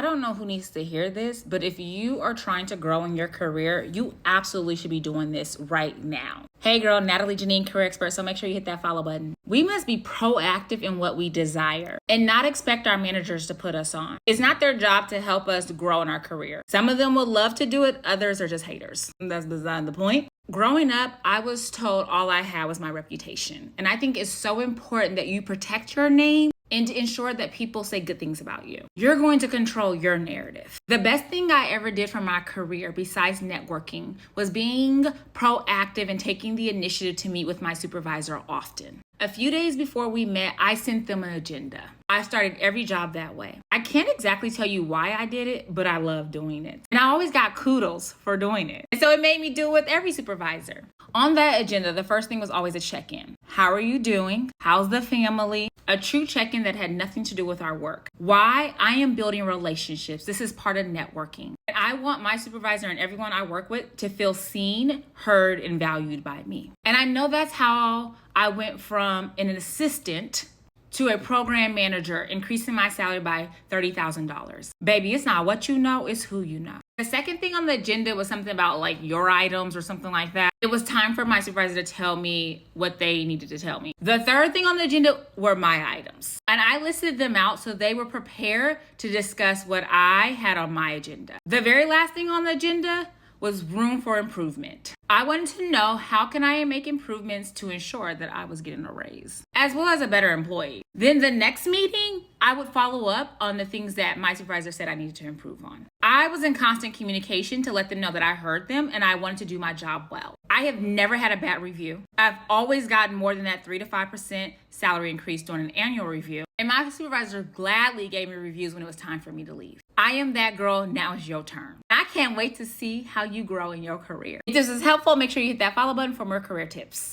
don't know who needs to hear this, but if you are trying to grow in your career, you absolutely should be doing this right now. Hey girl, Natalie Janine, career expert, so make sure you hit that follow button. We must be proactive in what we desire and not expect our managers to put us on. It's not their job to help us grow in our career. Some of them would love to do it, others are just haters. That's beside the point. Growing up, I was told all I had was my reputation. And I think it's so important that you protect your name and to ensure that people say good things about you. You're going to control your narrative. The best thing I ever did for my career besides networking was being proactive and taking the initiative to meet with my supervisor often. A few days before we met, I sent them an agenda. I started every job that way. I can't exactly tell you why I did it, but I love doing it. And I always got kudos for doing it. And so it made me do it with every supervisor. On that agenda, the first thing was always a check-in. How are you doing? How's the family? A true check-in that had nothing to do with our work. Why? I am building relationships. This is part of networking. And I want my supervisor and everyone I work with to feel seen, heard, and valued by me. And I know that's how I went from an assistant to a program manager, increasing my salary by $30,000. Baby, it's not what you know, it's who you know. The second thing on the agenda was something about like your items or something like that. It was time for my supervisor to tell me what they needed to tell me. The third thing on the agenda were my items. And I listed them out so they were prepared to discuss what I had on my agenda. The very last thing on the agenda was room for improvement. I wanted to know how can I make improvements to ensure that I was getting a raise, as well as a better employee. Then the next meeting, I would follow up on the things that my supervisor said I needed to improve on. I was in constant communication to let them know that I heard them and I wanted to do my job well. I have never had a bad review. I've always gotten more than that 3 to 5% salary increase during an annual review. And my supervisor gladly gave me reviews when it was time for me to leave. I am that girl, now it's your turn. I can't wait to see how you grow in your career. If this is helpful, make sure you hit that follow button for more career tips.